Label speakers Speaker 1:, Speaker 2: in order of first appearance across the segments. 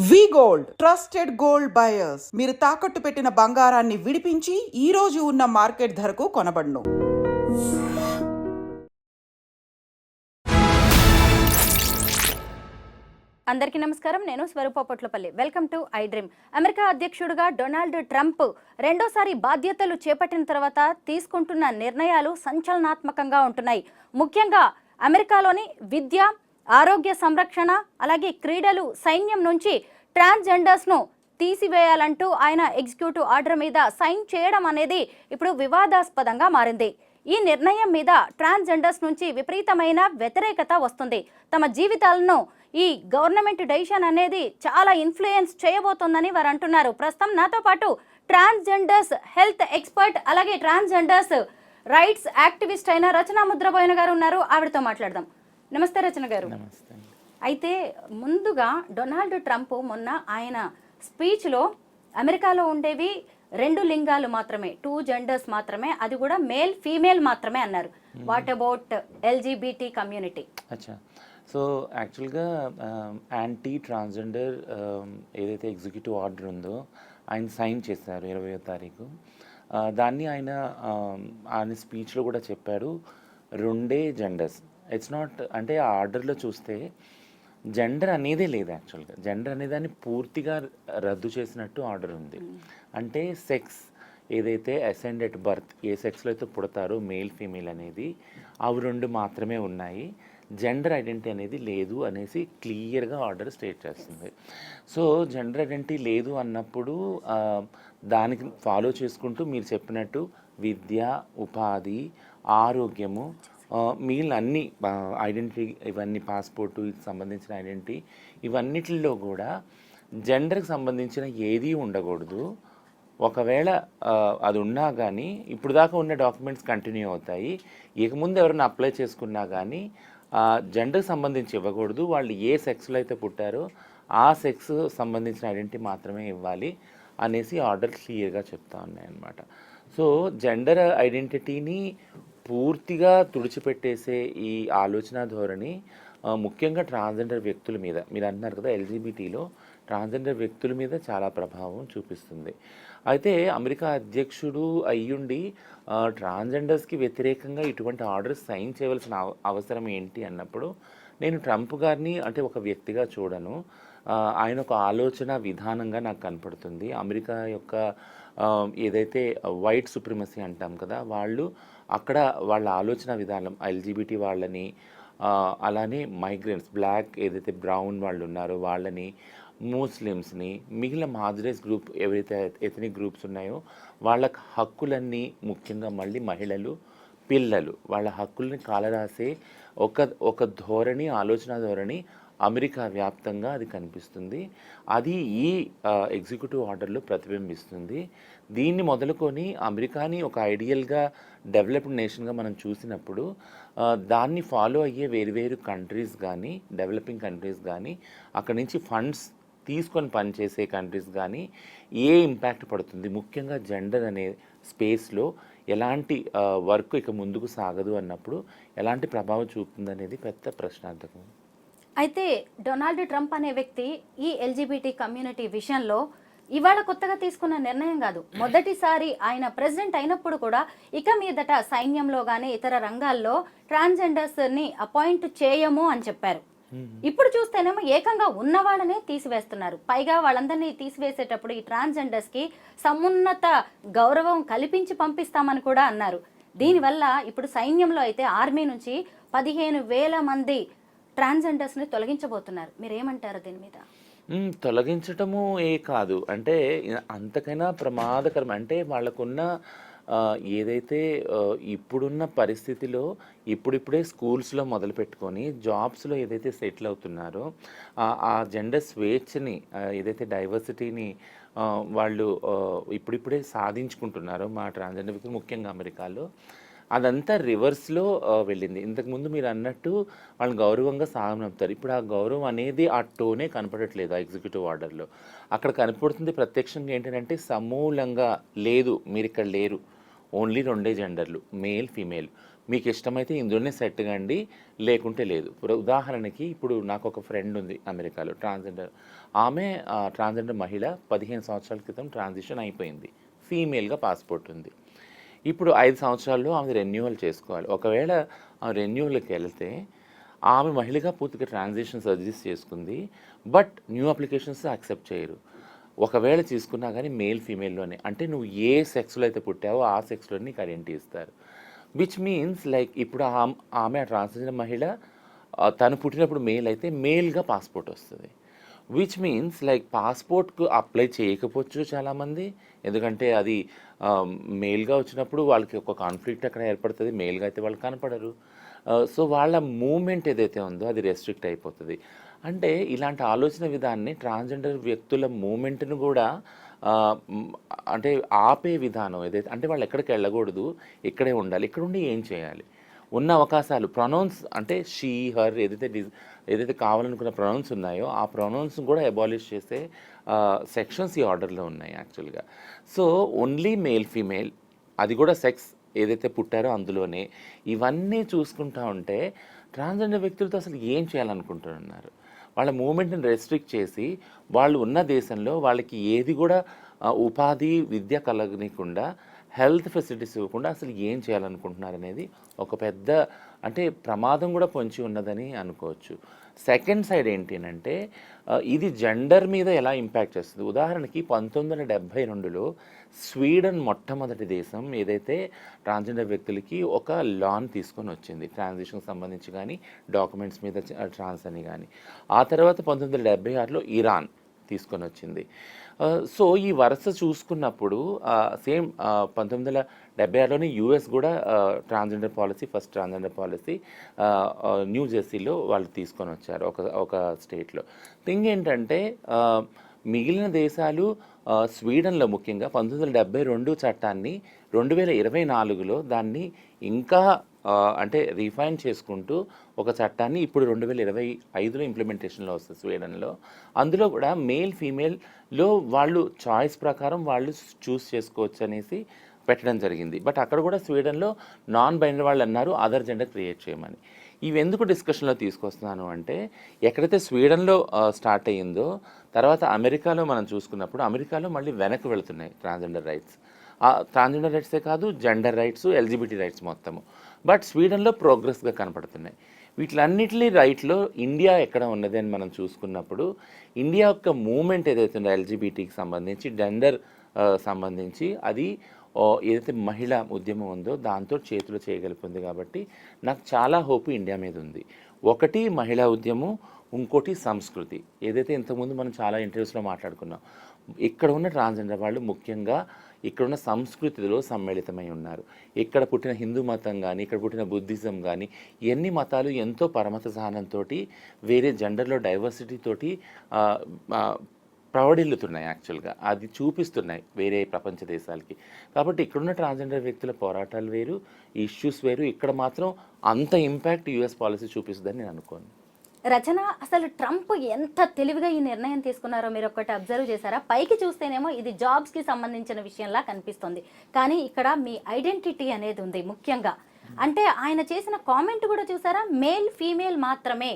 Speaker 1: వి gold trusted gold buyers. మీరు తాకట్టు పెట్టిన బంగారాన్ని విడిపించి ఈ రోజు ఉన్న మార్కెట్ ధరకు కొనబడును.
Speaker 2: అందరికీ నమస్కారం. నేను Swaroopa Potlapalli. Welcome to iDream. America అధ్యక్షుడిగా డొనాల్డ్ ట్రంప్ రెండోసారి బాధ్యతలు చేపట్టిన తర్వాత తీసుకుంటున్న నిర్ణయాలు సంచలనాత్మకంగా ఉంటున్నాయి. ముఖ్యంగా అమెరికాలోని విద్య, ఆరోగ్య సంరక్షణ, అలాగే క్రీడలు, సైన్యం నుంచి ట్రాన్స్జెండర్స్ను తీసివేయాలంటూ ఆయన ఎగ్జిక్యూటివ్ ఆర్డర్ మీద సైన్ చేయడం అనేది ఇప్పుడు వివాదాస్పదంగా మారింది. ఈ నిర్ణయం మీద ట్రాన్స్జెండర్స్ నుంచి విపరీతమైన వ్యతిరేకత వస్తుంది. తమ జీవితాలను ఈ గవర్నమెంట్ డెసిషన్ అనేది చాలా ఇన్ఫ్లుయెన్స్ చేయబోతోందని వారు అంటున్నారు. ప్రస్తుతం నాతో పాటు ట్రాన్స్జెండర్స్ హెల్త్ ఎక్స్పర్ట్, అలాగే ట్రాన్స్జెండర్స్ రైట్స్ యాక్టివిస్ట్ అయిన రచన ముద్రబోయిన గారు ఉన్నారు. ఆవిడతో మాట్లాడదాం. నమస్తే రచన గారు. అయితే ముందుగా డొనాల్డ్ ట్రంప్ మొన్న ఆయన స్పీచ్లో అమెరికాలో ఉండేవి 2 లింగాలు మాత్రమే, 2 జెండర్స్ మాత్రమే, అది కూడా మేల్ ఫీమేల్ మాత్రమే అన్నారు. What about LGBT community?
Speaker 3: అచ్చా, సో యాక్చువల్గా యాంటీ ట్రాన్స్జెండర్ ఏదైతే ఎగ్జిక్యూటివ్ ఆర్డర్ ఉందో ఆయన సైన్ చేశారు 20వ తారీఖు. దాన్ని ఆయన స్పీచ్లో కూడా చెప్పాడు, 2 జెండర్స్. ఇట్స్ నాట్ అంటే ఆ ఆర్డర్లో చూస్తే జెండర్ అనేదే లేదు. యాక్చువల్గా జెండర్ అనేదాన్ని పూర్తిగా రద్దు చేసినట్టు ఆర్డర్ ఉంది. అంటే సెక్స్ ఏదైతే అసెండ్ ఎట్ బర్త్, ఏ సెక్స్లో అయితే పుడతారో మేల్ ఫీమేల్ అనేది, అవి 2 మాత్రమే ఉన్నాయి. జెండర్ ఐడెంటిటీ అనేది లేదు అనేసి క్లియర్గా ఆర్డర్ స్టేట్ చేస్తుంది. సో జెండర్ ఐడెంటిటీ లేదు అన్నప్పుడు దానికి ఫాలో చేసుకుంటూ మీరు చెప్పినట్టు విద్య, ఉపాధి, ఆరోగ్యము, మిగిలిన అన్ని ఐడెంటిటీ, ఇవన్నీ పాస్పోర్టు సంబంధించిన ఐడెంటిటీ, ఇవన్నిటిలో కూడా జెండర్కి సంబంధించిన ఏదీ ఉండకూడదు. ఒకవేళ అది ఉన్నా కానీ ఇప్పుడు దాకా ఉన్న డాక్యుమెంట్స్ కంటిన్యూ అవుతాయి. ఇక ముందు ఎవరైనా అప్లై చేసుకున్నా కానీ జెండర్కి సంబంధించి ఇవ్వకూడదు. వాళ్ళు ఏ సెక్స్లో అయితే పుట్టారో ఆ సెక్స్ సంబంధించిన ఐడెంటిటీ మాత్రమే ఇవ్వాలి అనేసి ఆర్డర్ క్లియర్గా చెప్తా ఉన్నాయన్నమాట. సో జెండర్ ఐడెంటిటీని పూర్తిగా తుడిచిపెట్టేసే ఈ ఆలోచన ధోరణి ముఖ్యంగా ట్రాన్స్జెండర్ వ్యక్తుల మీద, మీరు అంటున్నారు కదా ఎల్జీబీటీలో ట్రాన్స్జెండర్ వ్యక్తుల మీద చాలా ప్రభావం చూపిస్తుంది. అయితే అమెరికా అధ్యక్షుడు అయ్యుండి ట్రాన్స్జెండర్స్కి వ్యతిరేకంగా ఇటువంటి ఆర్డర్ సైన్ చేయవలసిన అవసరం ఏంటి అన్నప్పుడు నేను ట్రంప్ గారిని అంటే ఒక వ్యక్తిగా చూడను. ఆయన ఒక ఆలోచన విధానంగా నాకు కనపడుతుంది. అమెరికా యొక్క ఏదైతే వైట్ సుప్రిమసీ అంటాం కదా, వాళ్ళు అక్కడ వాళ్ళ ఆలోచన విధానం ఎల్జీబీటీ వాళ్ళని, అలానే మైగ్రెంట్స్, బ్లాక్ ఏదైతే బ్రౌన్ వాళ్ళు ఉన్నారో వాళ్ళని, ముస్లిమ్స్ని, మిగిలిన మాజరైజ్ గ్రూప్ ఏవైతే ఎథనిక్ గ్రూప్స్ ఉన్నాయో వాళ్ళ హక్కులన్నీ, ముఖ్యంగా మళ్ళీ మహిళలు, పిల్లలు, వాళ్ళ హక్కుల్ని కాలరాసే ఒక ధోరణి, ఆలోచన ధోరణి అమెరికా వ్యాప్తంగా అది కనిపిస్తుంది. అది ఈ ఎగ్జిక్యూటివ్ ఆర్డర్లో ప్రతిబింబిస్తుంది. దీన్ని మొదలుకొని అమెరికాని ఒక ఐడియల్గా డెవలప్డ్ నేషన్గా మనం చూసినప్పుడు దాన్ని ఫాలో అయ్యే వేరు కంట్రీస్ కానీ, డెవలపింగ్ కంట్రీస్ కానీ, అక్కడి నుంచి ఫండ్స్ తీసుకొని పనిచేసే కంట్రీస్ కానీ ఏ ఇంపాక్ట్ పడుతుంది, ముఖ్యంగా జెండర్ అనే స్పేస్లో ఎలాంటి వర్క్ ఇక ముందుకు సాగదు అన్నప్పుడు ఎలాంటి ప్రభావం చూపుతుంది అనేది పెద్ద ప్రశ్నార్థకం.
Speaker 2: అయితే డొనాల్డ్ ట్రంప్ అనే వ్యక్తి ఈ ఎల్జీబీటీ కమ్యూనిటీ విషయంలో ఇవాళ కొత్తగా తీసుకున్న నిర్ణయం కాదు. మొదటిసారి ఆయన ప్రెసిడెంట్ అయినప్పుడు కూడా ఇక మీదట సైన్యంలో కానీ ఇతర రంగాల్లో ట్రాన్స్జెండర్స్ని అపాయింట్ చేయము అని చెప్పారు. ఇప్పుడు చూస్తేనేమో ఏకంగా ఉన్న వాళ్ళనే తీసివేస్తున్నారు. పైగా వాళ్ళందరినీ తీసివేసేటప్పుడు ఈ ట్రాన్స్జెండర్స్కి సమున్నత గౌరవం కల్పించి పంపిస్తామని కూడా అన్నారు. దీనివల్ల ఇప్పుడు సైన్యంలో అయితే ఆర్మీ నుంచి 15,000 మంది ట్రాన్స్జెండర్స్ని తొలగించబోతున్నారు. మీరేమంటారు దీని మీద?
Speaker 3: తొలగించటము కాదు, అంటే అంతకైనా ప్రమాదకరం. అంటే వాళ్ళకున్న ఏదైతే ఇప్పుడున్న పరిస్థితిలో ఇప్పుడిప్పుడే స్కూల్స్లో మొదలు పెట్టుకొని జాబ్స్లో ఏదైతే సెటిల్ అవుతున్నారో ఆ జెండర్ స్వేచ్ఛని, ఏదైతే డైవర్సిటీని వాళ్ళు ఇప్పుడిప్పుడే సాధించుకుంటున్నారో మా ట్రాన్స్జెండర్ వ్యక్తులు ముఖ్యంగా అమెరికాలో, అదంతా రివర్స్లో వెళ్ళింది. ఇంతకుముందు మీరు అన్నట్టు వాళ్ళని గౌరవంగా సాగనంపుతారు. ఇప్పుడు ఆ గౌరవం అనేది ఆ టోనే కనపడట్లేదు ఆ ఎగ్జిక్యూటివ్ ఆర్డర్లో. అక్కడ కనపడుతుంది ప్రత్యక్షంగా ఏంటంటే సమూలంగా లేదు, మీరు ఇక్కడ లేరు, ఓన్లీ 2 జెండర్లు, మేల్ ఫీమేల్. మీకు ఇష్టమైతే ఇందులోనే సెట్ కండి, లేకుంటే లేదు. ఉదాహరణకి ఇప్పుడు నాకు ఒక ఫ్రెండ్ ఉంది అమెరికాలో, ట్రాన్స్జెండర్. ఆమె ట్రాన్స్జెండర్ మహిళ, 15 సంవత్సరాల క్రితం ట్రాన్సిషన్ అయిపోయింది, ఫీమేల్గా పాస్పోర్ట్ ఉంది. ఇప్పుడు 5 సంవత్సరాల్లో ఆమె రెన్యూవల్ చేసుకోవాలి. ఒకవేళ ఆ రెన్యూవల్కి వెళ్తే ఆమె మహిళగా పూర్తిగా ట్రాన్సిషన్ సర్జరీస్ చేసుకుంది, బట్ న్యూ అప్లికేషన్స్ యాక్సెప్ట్ చేయరు. ఒకవేళ తీసుకున్నా కానీ మేల్ ఫీమేల్లోనే, అంటే నువ్వు ఏ సెక్స్లో అయితే పుట్టావో ఆ సెక్స్లో నీకు ఐడెంటిటీ ఇస్తారు. విచ్ మీన్స్ లైక్ ఇప్పుడు ఆమె ట్రాన్స్జెండర్ మహిళ, తను పుట్టినప్పుడు మేల్ అయితే మేల్గా పాస్పోర్ట్ వస్తుంది. విచ్ మీన్స్ లైక్ పాస్పోర్ట్కు అప్లై చేయకపోవచ్చు చాలామంది, ఎందుకంటే అది మేల్గా వచ్చినప్పుడు వాళ్ళకి ఒక కాన్ఫ్లిక్ట్ అక్కడ ఏర్పడుతుంది, మేల్గా అయితే వాళ్ళు కనపడరు. సో వాళ్ళ మూమెంట్ ఏదైతే ఉందో అది రెస్ట్రిక్ట్ అయిపోతుంది. అంటే ఇలాంటి ఆలోచన విధాన్ని ట్రాన్స్జెండర్ వ్యక్తుల మూమెంట్ను కూడా అంటే ఆపే విధానం ఏదైతే, అంటే వాళ్ళు ఎక్కడికి వెళ్ళకూడదు, ఇక్కడే ఉండాలి, ఇక్కడ ఉండి ఏం చేయాలి, ఉన్న అవకాశాలు ప్రొనౌన్స్ అంటే షీ హర్ ఏదైతే కావాలనుకున్న ప్రొనౌన్స్ ఉన్నాయో ఆ ప్రొనౌన్స్ కూడా అబాలిష్ చేసే సెక్షన్స్ ఈ ఆర్డర్లో ఉన్నాయి యాక్చువల్గా. సో ఓన్లీ మేల్ ఫీమేల్, అది కూడా సెక్స్ ఏదైతే పుట్టారో అందులోనే, ఇవన్నీ చూసుకుంటా ఉంటే ట్రాన్స్జెండర్ వ్యక్తులతో అసలు ఏం చేయాలనుకుంటున్నారు? వాళ్ళ మూమెంట్ని రెస్ట్రిక్ట్ చేసి వాళ్ళు ఉన్న దేశంలో వాళ్ళకి ఏది కూడా ఉపాధి విద్య కలగనీయకుండా, హెల్త్ ఫెసిలిటీస్ ఇవ్వకుండా అసలు ఏం చేయాలనుకుంటున్నారు అనేది ఒక పెద్ద అంటే ప్రమాదం కూడా పొంచి ఉన్నదని అనుకోవచ్చు. సెకండ్ సైడ్ ఏంటి అంటే ఇది జెండర్ మీద ఎలా ఇంపాక్ట్ చేస్తుంది. ఉదాహరణకి 1972లో స్వీడన్ మొట్టమొదటి దేశం ఏదైతే ట్రాన్స్జెండర్ వ్యక్తులకి ఒక లాన్ తీసుకొని వచ్చింది, ట్రాన్సిషన్కి సంబంధించి కానీ డాక్యుమెంట్స్ మీద ట్రాన్స్ అని కానీ. ఆ తర్వాత 1976లో ఇరాన్ తీసుకొని వచ్చింది. సో ఈ వరుస చూసుకున్నప్పుడు సేమ్ 1976లోనే యూఎస్ కూడా transgender policy, first transgender policy new జెర్సీలో వాళ్ళు తీసుకొని వచ్చారు, ఒక స్టేట్లో. థింగ్ ఏంటంటే మిగిలిన దేశాలు స్వీడన్లో ముఖ్యంగా 1972 చట్టాన్ని 2024లో దాన్ని ఇంకా అంటే రిఫైన్ చేసుకుంటూ ఒక చట్టాన్ని ఇప్పుడు 2025లో ఇంప్లిమెంటేషన్లో వస్తుంది స్వీడన్లో. అందులో కూడా మేల్ ఫీమేల్లో వాళ్ళు చాయిస్ ప్రకారం వాళ్ళు చూస్ చేసుకోవచ్చు అనేసి పెట్టడం జరిగింది. బట్ అక్కడ కూడా స్వీడన్లో నాన్ బైనరీ వాళ్ళు అన్నారు అదర్ జెండర్ క్రియేట్ చేయమని. ఇవి ఎందుకు డిస్కషన్లో తీసుకొస్తున్నాను అంటే ఎక్కడైతే స్వీడన్లో స్టార్ట్ అయ్యిందో తర్వాత అమెరికాలో మనం చూసుకున్నప్పుడు అమెరికాలో మళ్ళీ వెనక్కి వెళుతున్నాయి ట్రాన్స్జెండర్ రైట్స్. ట్రాన్స్జెండర్ రైట్సే కాదు, జెండర్ రైట్స్, ఎల్జిబిటీ రైట్స్ మొత్తము. బట్ స్వీడన్లో ప్రోగ్రెస్గా కనపడుతున్నాయి. వీటిలన్నిటి రైట్లో ఇండియా ఎక్కడ ఉన్నది అని మనం చూసుకున్నప్పుడు ఇండియా యొక్క మూమెంట్ ఏదైతే ఉందో ఎల్జిబిటీకి సంబంధించి, జెండర్ సంబంధించి, అది ఏదైతే మహిళా ఉద్యమం ఉందో దాంతో చేతులు చేయగలుగుతుంది. కాబట్టి నాకు చాలా హోపు ఇండియా మీద ఉంది. ఒకటి మహిళా ఉద్యమం, ఇంకోటి సంస్కృతి. ఏదైతే ఇంతకుముందు మనం చాలా ఇంటర్వ్యూస్లో మాట్లాడుకున్నాం, ఇక్కడ ఉన్న ట్రాన్స్జెండర్ వాళ్ళు ముఖ్యంగా ఇక్కడున్న సంస్కృతిలో సమ్మిళితమై ఉన్నారు. ఇక్కడ పుట్టిన హిందూ మతం కానీ, ఇక్కడ పుట్టిన బుద్ధిజం కానీ, ఎన్ని మతాలు ఎంతో పరమత సహనంతో వేరే జెండర్లో డైవర్సిటీతోటి ప్రవడిల్లుతున్నాయి. యాక్చువల్గా అది చూపిస్తున్నాయి వేరే ప్రపంచ దేశాలకి. కాబట్టి ఇక్కడున్న ట్రాన్స్జెండర్ వ్యక్తుల పోరాటాలు వేరు, ఇష్యూస్ వేరు. ఇక్కడ మాత్రం అంత ఇంపాక్ట్ యూఎస్ పాలసీ చూపిస్తుందని నేను అనుకోను.
Speaker 2: రచన, అసలు ట్రంప్ ఎంత తెలివిగా ఈ నిర్ణయం తీసుకున్నారో మీరు ఒకటి అబ్జర్వ్ చేశారా? పైకి చూస్తేనేమో ఇది జాబ్స్కి సంబంధించిన విషయంలా కనిపిస్తుంది, కానీ ఇక్కడ మీ ఐడెంటిటీ అనేది ఉంది ముఖ్యంగా. అంటే ఆయన చేసిన కామెంట్ కూడా చూసారా, మేల్ ఫీమేల్ మాత్రమే.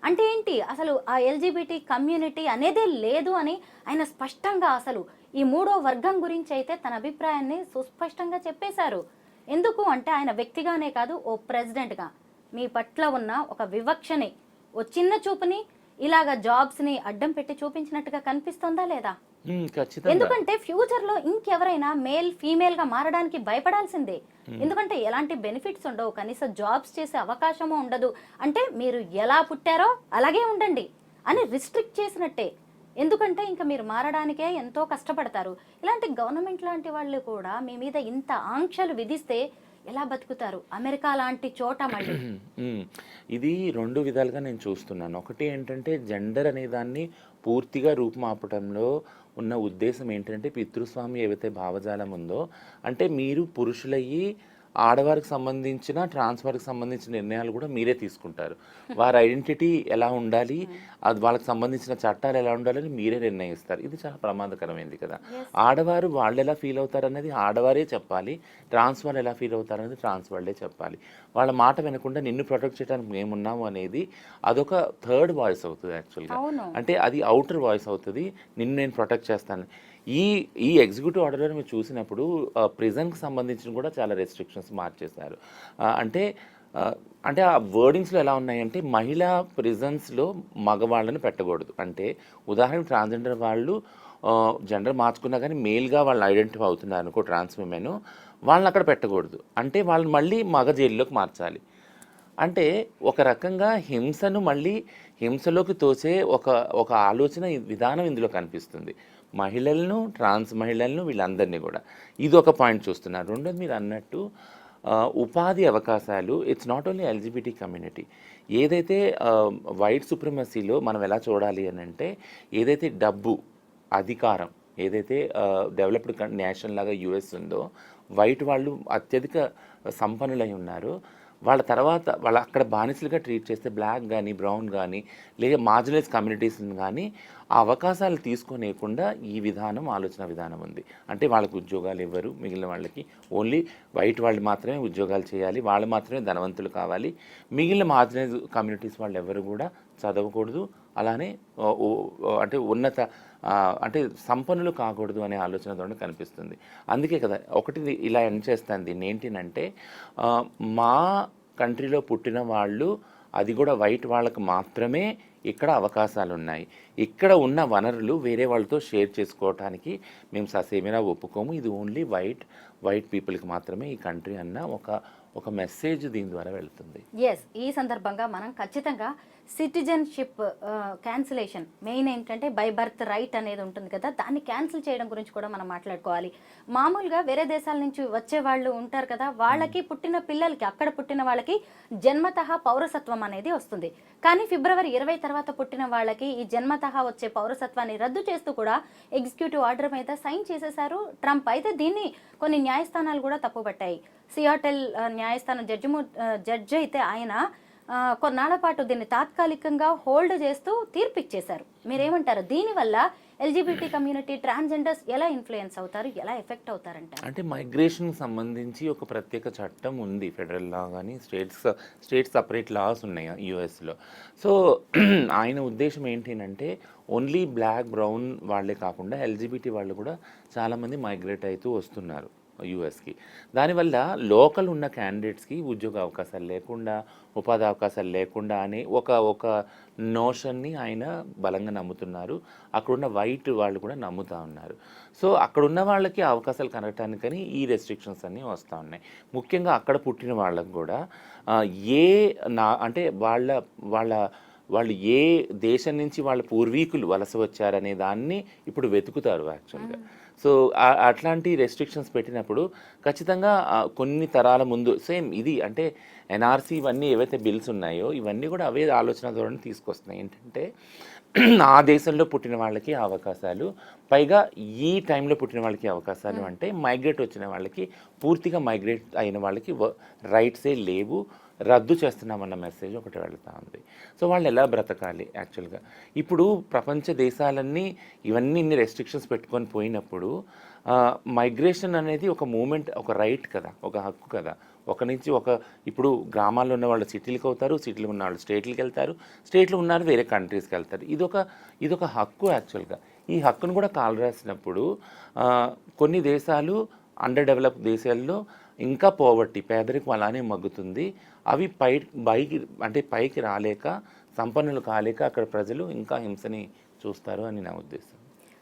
Speaker 2: అంటే ఏంటి, అసలు ఆ ఎల్జిబిటీ కమ్యూనిటీ అనేదే లేదు అని ఆయన స్పష్టంగా అసలు ఈ మూడో వర్గం గురించి అయితే తన అభిప్రాయాన్ని సుస్పష్టంగా చెప్పేశారు. ఎందుకు అంటే ఆయన వ్యక్తిగానే కాదు, ఓ ప్రెసిడెంట్గా మీ పట్ల ఉన్న ఒక వివక్షని, ఓ చిన్న చూపుని ఇలాగ జాబ్స్ని అడ్డం పెట్టి చూపించినట్టుగా కనిపిస్తుందా లేదా? ఎందుకంటే ఫ్యూచర్ లో ఇంకెవరైనా మేల్ ఫీమేల్ గా మారడానికి భయపడాల్సిందే. ఎందుకంటే ఎలాంటి బెనిఫిట్స్ ఉండవు, కనీసం జాబ్స్ చేసే అవకాశము ఉండదు. అంటే మీరు ఎలా పుట్టారో అలాగే ఉండండి అని రిస్ట్రిక్ట్ చేసినట్టే. ఎందుకంటే ఇంకా మీరు మారడానికే ఎంతో కష్టపడతారు. ఇలాంటి గవర్నమెంట్ లాంటి వాళ్ళు కూడా మీ మీద ఇంత ఆంక్షలు విధిస్తే ఎలా బతుకుతారు అమెరికా లాంటి చోట? మళ్ళీ
Speaker 3: ఇది రెండు విధాలుగా నేను చూస్తున్నాను. ఒకటి ఏంటంటే జెండర్ అనే దాన్ని పూర్తిగా రూపుమాపటంలో ఉన్న ఉద్దేశం ఏంటంటే పితృస్వామి ఏవైతే భావజాలం ఉందో, అంటే మీరు పురుషులయ్యి ఆడవారికి సంబంధించిన ట్రాన్స్ఫర్కి సంబంధించిన నిర్ణయాలు కూడా మీరే తీసుకుంటారు. వారి ఐడెంటిటీ ఎలా ఉండాలి, అది వాళ్ళకి సంబంధించిన చట్టాలు ఎలా ఉండాలని మీరే నిర్ణయిస్తారు. ఇది చాలా ప్రమాదకరమైంది కదా. ఆడవారు వాళ్ళు ఎలా ఫీల్ అవుతారు అనేది ఆడవారే చెప్పాలి, ట్రాన్స్ వాళ్ళు ఎలా ఫీల్ అవుతారు అనేది ట్రాన్స్ వాళ్ళే చెప్పాలి. వాళ్ళ మాట వినకుండా నిన్ను ప్రొటెక్ట్ చేయడానికి మేమున్నాము అనేది అదొక థర్డ్ వాయిస్ అవుతుంది యాక్చువల్గా. అంటే అది అవుటర్ వాయిస్ అవుతుంది, నిన్ను నేను ప్రొటెక్ట్ చేస్తాను. ఈ ఎగ్జిక్యూటివ్ ఆర్డర్లో మీరు చూసినప్పుడు ప్రిజన్కి సంబంధించిన కూడా చాలా రెస్ట్రిక్షన్స్ మార్చేశారు. అంటే అంటే ఆ వర్డింగ్స్లో ఎలా ఉన్నాయంటే మహిళా ప్రిజన్స్లో మగవాళ్ళని పెట్టకూడదు. అంటే ఉదాహరణకు ట్రాన్స్జెండర్ వాళ్ళు జెండర్ మార్చుకున్నా కానీ మేల్గా వాళ్ళు ఐడెంటిఫై అవుతున్నారు అనుకో, ట్రాన్స్ విమెన్, వాళ్ళని అక్కడ పెట్టకూడదు. అంటే వాళ్ళని మళ్ళీ మగ జైల్లోకి మార్చాలి. అంటే ఒక రకంగా హింసను మళ్ళీ హింసలోకి తోసే ఒక ఆలోచన విధానం ఇందులో కనిపిస్తుంది. మహిళలను, ట్రాన్స్ మహిళలను, వీళ్ళందరినీ కూడా ఇది ఒక పాయింట్ చూస్తున్నారు. రెండోది మీరు అన్నట్టు ఉపాధి అవకాశాలు. It's not only LGBT community. ఏదైతే వైట్ సుప్రమసీలో మనం ఎలా చూడాలి అని అంటే, ఏదైతే డబ్బు, అధికారం, ఏదైతే డెవలప్డ్ నేషన్ లాగా యుఎస్ ఉందో, వైట్ వాళ్ళు అత్యధిక సంపన్నులై ఉన్నారు. వాళ్ళ తర్వాత వాళ్ళ అక్కడ బానిసలుగా ట్రీట్ చేస్తే బ్లాక్ కానీ, బ్రౌన్ కానీ, లేదా మార్జినలైజ్ కమ్యూనిటీస్ని కానీ ఆ అవకాశాలు తీసుకోలేకుండా ఈ విధానం, ఆలోచన విధానం ఉంది. అంటే వాళ్ళకి ఉద్యోగాలు ఇవ్వరు, మిగిలిన వాళ్ళకి ఓన్లీ వైట్ వాళ్ళు మాత్రమే ఉద్యోగాలు చేయాలి, వాళ్ళు మాత్రమే ధనవంతులు కావాలి, మిగిలిన మార్జినలైజ్ కమ్యూనిటీస్ వాళ్ళు ఎవరు కూడా చదవకూడదు, అలానే అంటే ఉన్నత అంటే సంపన్నులు కాకూడదు అనే ఆలోచనతో కనిపిస్తుంది. అందుకే కదా ఒకటి ఇలా ఎండ్ చేస్తాను దీన్ని. ఏంటంటే మా కంట్రీలో పుట్టిన వాళ్ళు, అది కూడా వైట్ వాళ్ళకు మాత్రమే ఇక్కడ అవకాశాలు ఉన్నాయి. ఇక్కడ ఉన్న వనరులు వేరే వాళ్ళతో షేర్ చేసుకోవటానికి మేము ససేమిరా ఒప్పుకోము. ఇది ఓన్లీ వైట్ పీపుల్కి మాత్రమే ఈ కంట్రీ అన్న ఒక మెసేజ్ దీని ద్వారా వెళ్తుంది.
Speaker 2: ఈ సందర్భంగా మనం ఖచ్చితంగా సిటిజన్షిప్ క్యాన్సిలేషన్, మెయిన్ ఏంటంటే బై బర్త్ రైట్ అనేది ఉంటుంది కదా, దాన్ని క్యాన్సిల్ చేయడం గురించి కూడా మనం మాట్లాడుకోవాలి. మామూలుగా వేరే దేశాల నుంచి వచ్చే వాళ్ళు ఉంటారు కదా, వాళ్ళకి పుట్టిన పిల్లలకి, అక్కడ పుట్టిన వాళ్ళకి జన్మతః పౌరసత్వం అనేది వస్తుంది. కానీ ఫిబ్రవరి 20 తర్వాత పుట్టిన వాళ్ళకి ఈ జన్మతః వచ్చే పౌరసత్వాన్ని రద్దు చేస్తూ కూడా ఎగ్జిక్యూటివ్ ఆర్డర్ మీద సైన్ చేసేశారు ట్రంప్. అయితే దీన్ని కొన్ని న్యాయస్థానాలు కూడా తప్పుపట్టాయి. సియాటెల్ న్యాయస్థానం జడ్జి అయితే ఆయన కొన్నాళ్ల పాటు దీన్ని తాత్కాలికంగా హోల్డ్ చేస్తూ తీర్పు ఇచ్చేశారు. మీరేమంటారు? దీనివల్ల ఎల్జిబిటీ కమ్యూనిటీ, ట్రాన్స్జెండర్స్ ఎలా ఇన్ఫ్లుయెన్స్ అవుతారు, ఎలా ఎఫెక్ట్ అవుతారంటారు?
Speaker 3: అంటే మైగ్రేషన్కి సంబంధించి ఒక ప్రత్యేక చట్టం ఉంది, ఫెడరల్ లా కానీ స్టేట్ సపరేట్ లాస్ ఉన్నాయి యూఎస్లో. సో ఆయన ఉద్దేశం ఏంటంటే ఓన్లీ బ్లాక్, బ్రౌన్ వాళ్ళే కాకుండా ఎల్జిబిటీ వాళ్ళు కూడా చాలామంది మైగ్రేట్ అవుతూ వస్తున్నారు యూఎస్కి. దానివల్ల లోకల్ ఉన్న క్యాండిడేట్స్కి ఉద్యోగ అవకాశాలు లేకుండా, ఉపాధి అవకాశాలు లేకుండా అనే ఒక నోషన్ని ఆయన బలంగా నమ్ముతున్నారు. అక్కడున్న వైట్ వాళ్ళు కూడా నమ్ముతూ ఉన్నారు. సో అక్కడున్న వాళ్ళకి అవకాశాలు కనగటానికని ఈ రెస్ట్రిక్షన్స్ అన్నీ వస్తూ ఉన్నాయి. ముఖ్యంగా అక్కడ పుట్టిన వాళ్ళకు కూడా అంటే వాళ్ళు ఏ దేశం నుంచి వాళ్ళ పూర్వీకులు వలస వచ్చారనే దాన్ని ఇప్పుడు వెతుకుతారు యాక్చువల్గా. సో అట్లాంటి రెస్ట్రిక్షన్స్ పెట్టినప్పుడు ఖచ్చితంగా కొన్ని తరాల ముందు సేమ్ ఇది అంటే ఎన్ఆర్సీ ఇవన్నీ ఏవైతే బిల్స్ ఉన్నాయో ఇవన్నీ కూడా అవే ఆలోచన ధోరణి తీసుకొస్తున్నాయి. ఏంటంటే ఆ దేశంలో పుట్టిన వాళ్ళకి అవకాశాలు, పైగా ఈ టైంలో పుట్టిన వాళ్ళకి అవకాశాలు, అంటే మైగ్రేట్ వచ్చిన వాళ్ళకి, పూర్తిగా మైగ్రేట్ అయిన వాళ్ళకి రైట్సే లేవు, రద్దు చేస్తున్నామన్న మెసేజ్ ఒకటి వెళ్తూ ఉంది. సో వాళ్ళు ఎలా బ్రతకాలి యాక్చువల్గా? ఇప్పుడు ప్రపంచ దేశాలన్నీ ఇన్ని రెస్ట్రిక్షన్స్ పెట్టుకొని పోయినప్పుడు మైగ్రేషన్ అనేది ఒక మూమెంట్, ఒక రైట్ కదా, ఒక హక్కు కదా. ఇప్పుడు గ్రామాల్లో ఉన్న వాళ్ళు సిటీలకు అవుతారు, సిటీలో ఉన్న వాళ్ళు స్టేట్లకు వెళ్తారు, స్టేట్లో ఉన్నారు వేరే కంట్రీస్కి వెళ్తారు. ఇదొక హక్కు యాక్చువల్గా. ఈ హక్కును కూడా కాలరాసినప్పుడు కొన్ని దేశాలు, అండర్ డెవలప్ దేశాల్లో ఇంకా పోవర్టీ, పేదరికం అలానే మగ్గుతుంది. అవి పైకి రాలేక, సంపన్నులు కాలేక అక్కడ ప్రజలు ఇంకా హింసని చూస్తారు అని నా ఉద్దేశం.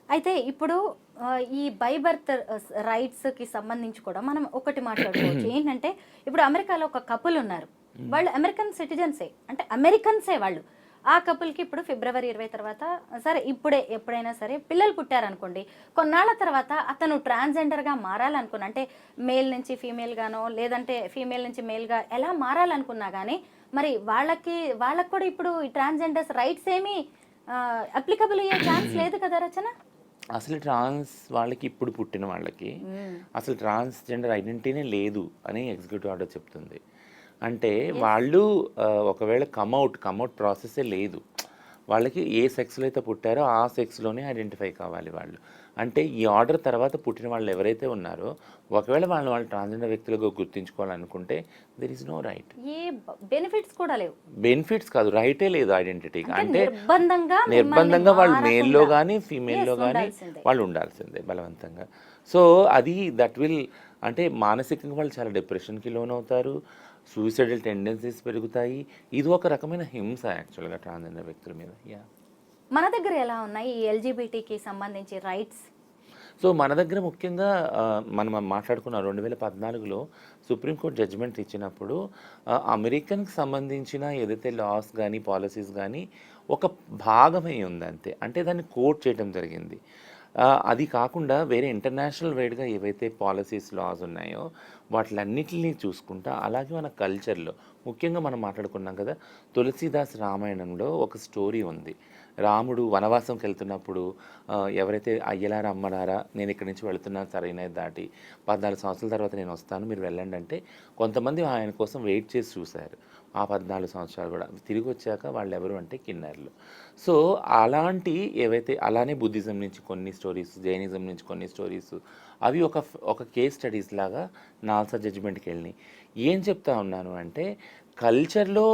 Speaker 2: అయితే ఇప్పుడు ఈ బై బర్త్ రైట్స్కి సంబంధించి కూడా మనం ఒకటి మాట్లాడుకోవచ్చు. ఏంటంటే ఇప్పుడు అమెరికాలో ఒక కపుల్ ఉన్నారు, వాళ్ళు అమెరికన్ సిటిజన్సే, అంటే అమెరికన్సే వాళ్ళు. ఆ కపుల్కి ఇప్పుడు ఫిబ్రవరి 20 తర్వాత సరే ఎప్పుడైనా సరే పిల్లలు పుట్టారనుకోండి, కొన్నాళ్ళ తర్వాత అతను ట్రాన్స్జెండర్గా మారాలనుకున్నా, అంటే మేల్ నుంచి ఫీమేల్గానో లేదంటే ఫీమేల్ నుంచి మేల్గా ఎలా మారాలనుకున్నా కానీ మరి వాళ్ళకి కూడా ఇప్పుడు ఈ ట్రాన్స్జెండర్స్ రైట్స్ ఏమీ అప్లికబుల్ అయ్యే ఛాన్స్ లేదు కదా రచన?
Speaker 3: అసలు ట్రాన్స్ వాళ్ళకి ఇప్పుడు పుట్టిన వాళ్ళకి అసలు ట్రాన్స్జెండర్ ఐడెంటిటీనే లేదు అని ఎగ్జిక్యూటివ్ ఆర్డర్ చెప్తుంది. అంటే వాళ్ళు ఒకవేళ కమ్అవుట్ ప్రాసెసే లేదు. వాళ్ళకి ఏ సెక్స్లో అయితే పుట్టారో ఆ సెక్స్లోనే ఐడెంటిఫై కావాలి వాళ్ళు. అంటే ఈ ఆర్డర్ తర్వాత పుట్టిన వాళ్ళు ఎవరైతే ఉన్నారో ఒకవేళ వాళ్ళు ట్రాన్స్జెండర్ వ్యక్తులుగా గుర్తించుకోవాలనుకుంటే దెర్ ఈజ్ నో రైట్.
Speaker 2: ఏ బెనిఫిట్స్ కూడా లేవు.
Speaker 3: బెనిఫిట్స్ కాదు, రైటే లేదు ఐడెంటిటీకి. అంటే
Speaker 2: నిర్బంధంగా
Speaker 3: వాళ్ళు మేల్లో కానీ ఫీమేల్లో కానీ
Speaker 2: ఉండాల్సిందే.
Speaker 3: వాళ్ళు ఉండాల్సిందే బలవంతంగా. సో అది దట్ విల్ అంటే మానసికంగా వాళ్ళు చాలా డిప్రెషన్కి లోనవుతారు, సూసైడల్ టెండెన్సీస్ పెరుగుతాయి. ఇది ఒక రకమైన హింస యాక్చువల్గా ట్రాన్స్జెండర్ వ్యక్తుల మీద.
Speaker 2: మన దగ్గర ఎలా ఉన్నాయి ఈ ఎల్జీబీటీకి సంబంధించి రైట్స్?
Speaker 3: సో మన దగ్గర ముఖ్యంగా మనం మాట్లాడుకున్న 2014లో సుప్రీంకోర్టు జడ్జిమెంట్ ఇచ్చినప్పుడు అమెరికన్కి సంబంధించిన ఏదైతే లాస్ కానీ పాలసీస్ కానీ ఒక భాగమై ఉంది అంతే. అంటే దాన్ని కోట్ చేయడం జరిగింది. అది కాకుండా వేరే ఇంటర్నేషనల్ వైడ్గా ఏవైతే పాలసీస్ లాస్ ఉన్నాయో వాటిలన్నిటిని చూసుకుంటా, అలాగే మన కల్చర్లో ముఖ్యంగా మనం మాట్లాడుకున్నాం కదా, తులసీదాస్ రామాయణంలో ఒక స్టోరీ ఉంది. రాముడు వనవాసంకి వెళ్తున్నప్పుడు ఎవరైతే అయ్యలారా అమ్మలారా నేను ఇక్కడి నుంచి వెళుతున్నాను సరైనది దాటి 14 సంవత్సరాల తర్వాత నేను వస్తాను మీరు వెళ్ళండి అంటే కొంతమంది ఆయన కోసం వెయిట్ చేసి చూశారు. ఆ 14 సంవత్సరాలు కూడా తిరిగి వచ్చాక వాళ్ళు ఎవరు అంటే కిన్నెర్లు. సో అలాంటి ఏవైతే అలానే బుద్ధిజం నుంచి కొన్ని స్టోరీస్, జైనిజం నుంచి కొన్ని స్టోరీస్, అవి ఒక కేస్ స్టడీస్ లాగా నాల్సా జడ్జిమెంట్కి వెళ్ళినాయి. ఏం చెప్తా ఉన్నాను అంటే కల్చర్లో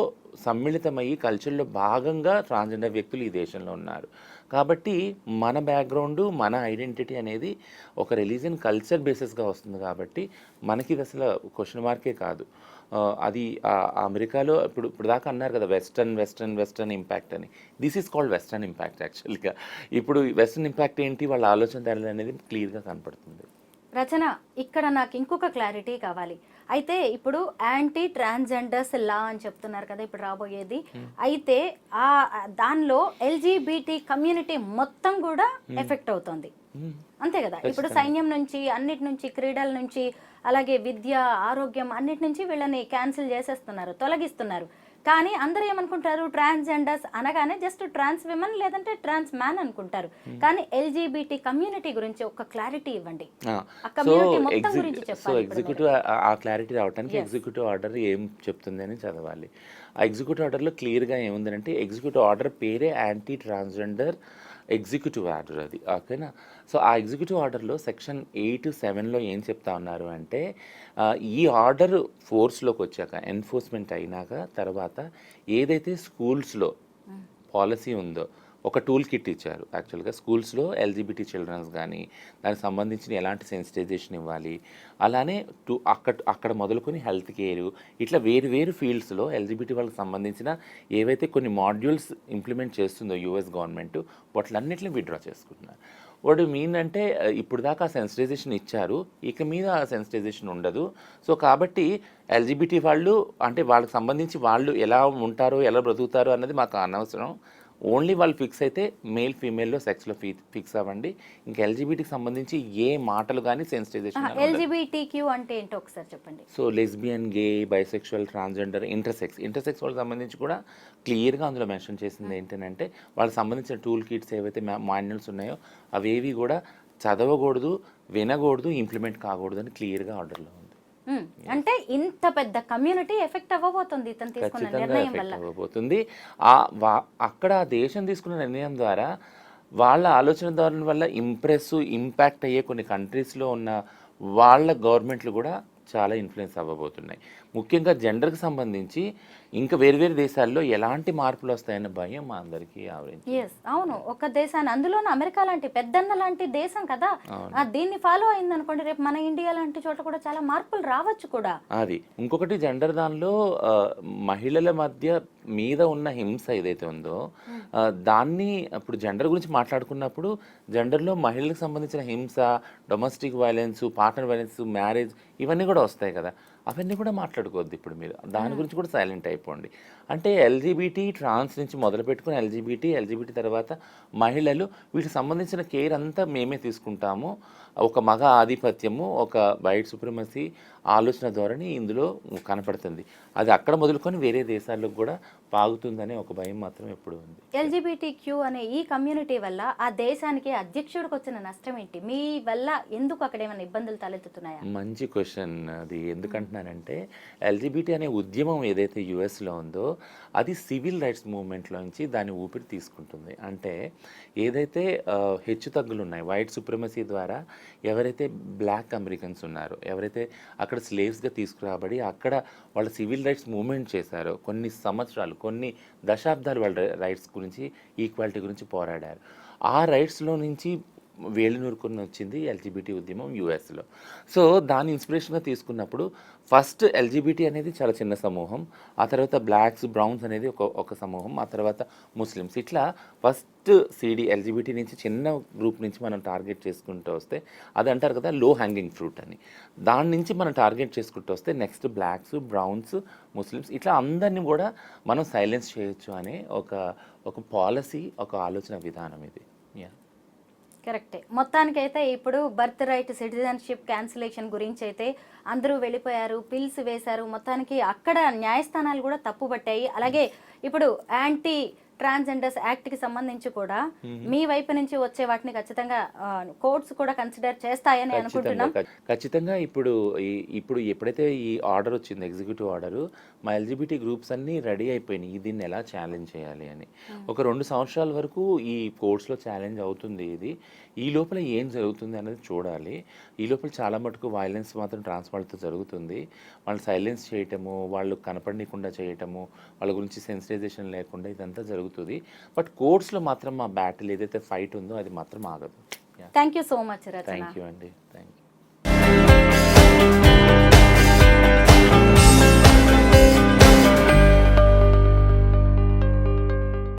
Speaker 3: సమ్మిళితమయ్యి కల్చర్లో భాగంగా ట్రాన్స్జెండర్ వ్యక్తులు ఈ దేశంలో ఉన్నారు. కాబట్టి మన బ్యాక్గ్రౌండ్ మన ఐడెంటిటీ అనేది ఒక రిలీజియన్ కల్చర్ బేసిస్గా వస్తుంది. కాబట్టి మనకి ఇది అసలు క్వశ్చన్ మార్కే కాదు. అది అమెరికాలో ఇప్పుడు దాకా అన్నారు కదా వెస్టర్న్ ఇంపాక్ట్ అని. This is called western impact యాక్చువల్గా. ఇప్పుడు వెస్టర్న్ ఇంపాక్ట్ ఏంటి, వాళ్ళ ఆలోచన ధరలు అనేది క్లియర్గా కనపడుతుంది.
Speaker 2: రచన, ఇక్కడ నాకు ఇంకొక క్లారిటీ కావాలి. అయితే ఇప్పుడు యాంటీ ట్రాన్స్జెండర్స్ లా అని చెప్తున్నారు కదా ఇప్పుడు రాబోయేది. అయితే దానిలో ఎల్జీబీటీ కమ్యూనిటీ మొత్తం కూడా ఎఫెక్ట్ అవుతుంది అంతే కదా? ఇప్పుడు సైన్యం నుంచి, అన్నిటి నుంచి, క్రీడల నుంచి, అలాగే విద్య, ఆరోగ్యం అన్నిటి నుంచి వీళ్ళని క్యాన్సిల్ చేసేస్తున్నారు, తొలగిస్తున్నారు. కానీ అందరూ ఏమనుకుంటారు, ట్రాన్స్జెండర్స్ అనగానే జస్ట్ ట్రాన్స్ విమెన్ లేదంటే ట్రాన్స్ మ్యాన్ అనుకుంటారు. కానీ ఎల్జీబీటీ కమ్యూనిటీ గురించి ఒక క్లారిటీ ఇవ్వండి. ఆ కమ్యూనిటీ మొత్తం గురించి చెప్పాలి.
Speaker 3: ఎగ్జిక్యూటివ్ ఆ క్లారిటీ రావడానికి ఎగ్జిక్యూటివ్ ఆర్డర్ ఏం చెప్తుంది అని చదవాలి. ఆ ఎగ్జిక్యూటివ్ ఆర్డర్లో క్లియర్గా ఏముందంటే ఎగ్జిక్యూటివ్ ఆర్డర్ పేరే యాంటీ ట్రాన్స్జెండర్ ఎగ్జిక్యూటివ్ ఆర్డర్ అది, ఓకేనా? సో ఆ ఎగ్జిక్యూటివ్ ఆర్డర్లో సెక్షన్ 8(7)లో ఏం చెప్తా ఉన్నారు అంటే ఈ ఆర్డర్ ఫోర్స్లోకి వచ్చాక, ఎన్ఫోర్స్మెంట్ అయినాక తర్వాత ఏదైతే స్కూల్స్లో పాలసీ ఉందో ఒక టూల్ కిట్ ఇచ్చారు. యాక్చువల్గా స్కూల్స్లో ఎల్జీబీటీ చిల్డ్రన్స్ కానీ దానికి సంబంధించిన ఎలాంటి సెన్సిటైజేషన్ ఇవ్వాలి, అలానే అక్కడ మొదలుకొని హెల్త్ కేరు, ఇట్లా వేరు ఫీల్డ్స్లో ఎల్జీబీటీ వాళ్ళకి సంబంధించిన ఏవైతే కొన్ని మాడ్యూల్స్ ఇంప్లిమెంట్ చేస్తుందో యూఎస్ గవర్నమెంట్ వాటిలన్నింటినీ విత్డ్రా చేసుకుంటున్నారు. వాడు మీన్ అంటే ఇప్పుడు దాకా సెన్సిటైజేషన్ ఇచ్చారు, ఇక మీద ఆ సెన్సిటైజేషన్ ఉండదు. సో కాబట్టి ఎల్జీబీటీ వాళ్ళు అంటే వాళ్ళకి సంబంధించి వాళ్ళు ఎలా ఉంటారో ఎలా బ్రతుకుతారో అన్నది మాకు అనవసరం. ఓన్లీ వాళ్ళు ఫిక్స్ అయితే మేల్ ఫీమేల్లో సెక్స్లో ఫిక్స్ అవ్వండి. ఇంకా ఎల్జీబీటీకి సంబంధించి ఏ మాటలు కానీ సెన్సిటైజేషన్.
Speaker 2: ఎల్జీబీటీక్యూ అంటే ఏంటో ఒకసారి చెప్పండి.
Speaker 3: సో లెస్బియన్, గే, బైసెక్షువల్, ట్రాన్స్జెండర్, ఇంటర్సెక్స్ వాళ్ళకి సంబంధించి కూడా క్లియర్గా అందులో మెన్షన్ చేసింది ఏంటంటే వాళ్ళకి సంబంధించిన టూల్ కిట్స్ ఏవైతే మాన్యువల్స్ ఉన్నాయో అవేవి కూడా చదవకూడదు, వినకూడదు, ఇంప్లిమెంట్ కాకూడదు అని క్లియర్గా ఆర్డర్లో ఉంది.
Speaker 2: అంటే ఇంత పెద్ద కమ్యూనిటీ ఎఫెక్ట్ అవ్వబోతుంది ఇతను తీసుకున్న నిర్ణయం వల్ల.
Speaker 3: అవ్వబోతుంది. అక్కడ దేశం తీసుకున్న నిర్ణయం ద్వారా వాళ్ళ ఆలోచన ధోరణి వల్ల ఇంపాక్ట్ అయ్యే కొన్ని కంట్రీస్లో ఉన్న వాళ్ళ గవర్నమెంట్లు కూడా చాలా ఇన్ఫ్లుయెన్స్ అవ్వబోతున్నాయి. ముఖ్యంగా జెండర్కి సంబంధించి ఇంకా వేరు దేశాల్లో ఎలాంటి మార్పులు వస్తాయన్న భయం మా అందరికీ ఆవరించి.
Speaker 2: అవును, ఒక దేశాన్ని, అందులోనూ అమెరికా లాంటి పెద్దన్న లాంటి దేశం కదా, దీన్ని ఫాలో అయింది అనుకోండి రేపు మన ఇండియా లాంటి చోట కూడా చాలా మార్పులు రావచ్చు కూడా.
Speaker 3: అది ఇంకొకటి జెండర్ దానిలో మహిళల మీద ఉన్న హింస ఏదైతే ఉందో దాన్ని ఇప్పుడు జెండర్ గురించి మాట్లాడుకున్నప్పుడు జెండర్లో మహిళలకు సంబంధించిన హింస, domestic violence, partner violence, marriage ఇవన్నీ కూడా వస్తాయి కదా, అవన్నీ కూడా మాట్లాడుకోవద్దు ఇప్పుడు మీరు. దాని గురించి కూడా సైలెంట్ అయిపోండి. అంటే ఎల్జీబీటీ, ట్రాన్స్ నుంచి మొదలు పెట్టుకుని ఎల్జీబీటీ తర్వాత మహిళలు, వీటికి సంబంధించిన కేర్ అంతా మేమే తీసుకుంటాము. ఒక మగ ఆధిపత్యము, ఒక వైట్ సుప్రమసీ, ఆలోచన ధోరణి ఇందులో కనపడుతుంది. అది అక్కడ మొదలుకొని వేరే దేశాలకు కూడా పాగుతుందనే ఒక భయం మాత్రం ఎప్పుడు ఉంది.
Speaker 2: LGBTQ అనే ఈ కమ్యూనిటీ వల్ల ఆ దేశానికి అధ్యక్షుడికి వచ్చిన నష్టం ఏంటి? మీ వల్ల ఎందుకు అక్కడ ఏమైనా ఇబ్బందులు తలెత్తుతున్నాయా?
Speaker 3: మంచి క్వశ్చన్. అది ఎందుకంటున్నానంటే ఎల్జిబిటీ అనే ఉద్యమం ఏదైతే యుఎస్లో ఉందో అది సివిల్ రైట్స్ మూవ్మెంట్లోంచి దాని ఊపిరి తీసుకుంటుంది. అంటే ఏదైతే హెచ్చు తగ్గులు ఉన్నాయి, వైట్ సుప్రమసీ ద్వారా ఎవరైతే బ్లాక్ అమెరికన్స్ ఉన్నారో, ఎవరైతే అక్కడ స్లేవ్స్గా తీసుకురాబడి అక్కడ వాళ్ళ సివిల్ రైట్స్ మూవ్మెంట్ చేశారో, కొన్ని సంవత్సరాలు, కొన్ని దశాబ్దాలు వాళ్ళ రైట్స్ గురించి, ఈక్వాలిటీ గురించి పోరాడారు. ఆ రైట్స్లో నుంచి వేలునూరుకొని వచ్చింది ఎల్జిబిటీ ఉద్యమం యుఎస్లో. సో దాని ఇన్స్పిరేషన్గా తీసుకున్నప్పుడు ఫస్ట్ ఎల్జిబిటీ అనేది చాలా చిన్న సమూహం, ఆ తర్వాత బ్లాక్స్, బ్రౌన్స్ అనేది ఒక సమూహం, ఆ తర్వాత ముస్లిమ్స్. ఇట్లా ఫస్ట్ ఎల్జిబిటీ నుంచి చిన్న గ్రూప్ నుంచి మనం టార్గెట్ చేసుకుంటూ వస్తే, అది అంటారు కదా లో హ్యాంగింగ్ ఫ్రూట్ అని, దాని నుంచి మనం టార్గెట్ చేసుకుంటూ వస్తే నెక్స్ట్ బ్లాక్స్, బ్రౌన్స్, ముస్లిమ్స్, ఇట్లా అందరినీ కూడా మనం సైలెన్స్ చేయొచ్చు అనే ఒక పాలసీ, ఒక ఆలోచన విధానం ఇది. యా,
Speaker 2: కరెక్టే. మొత్తానికైతే ఇప్పుడు బర్త్ రైట్ సిటిజన్షిప్ క్యాన్సిలేషన్ గురించి అయితే అందరూ వెళ్ళిపోయారు, పిల్స్ వేశారు. మొత్తానికి అక్కడ న్యాయస్థానాలు కూడా తప్పుపట్టాయి. అలాగే ఇప్పుడు యాంటీ ట్రాన్స్జెండర్స్ యాక్ట్కి సంబంధించి కూడా మీ వైపు నుంచి వచ్చే వాటిని ఖచ్చితంగా కోర్ట్స్ కూడా కన్సిడర్ చేస్తాయని అనుకుంటున్నాం.
Speaker 3: ఖచ్చితంగా. ఇప్పుడు ఎప్పుడైతే ఈ ఆర్డర్ వచ్చింది, ఎగ్జిక్యూటివ్ ఆర్డర్, మా ఎల్జిబిటీ గ్రూప్స్ అన్నీ రెడీ అయిపోయినాయి దీన్ని ఎలా ఛాలెంజ్ చేయాలి అని. ఒక 2 సంవత్సరాల వరకు ఈ కోర్ట్స్లో ఛాలెంజ్ అవుతుంది. ఇది ఈ లోపల ఏం జరుగుతుంది అనేది చూడాలి. ఈ లోపల చాలా మటుకు వైలెన్స్ మాత్రం ట్రాన్స్ వాళ్ళతో జరుగుతుంది. వాళ్ళు సైలెన్స్ చేయటము, వాళ్ళు కనపడనీయకుండా చేయటము, వాళ్ళ గురించి సెన్సిటైజేషన్ లేకుండా ఇదంతా జరుగుతుంది. బట్ కోర్ట్స్లో మాత్రం మా బ్యాటిల్ ఏదైతే ఫైట్ ఉందో అది మాత్రం ఆగదు.
Speaker 2: Thank you so much Rachana.
Speaker 3: Thank you అండి. Thank you.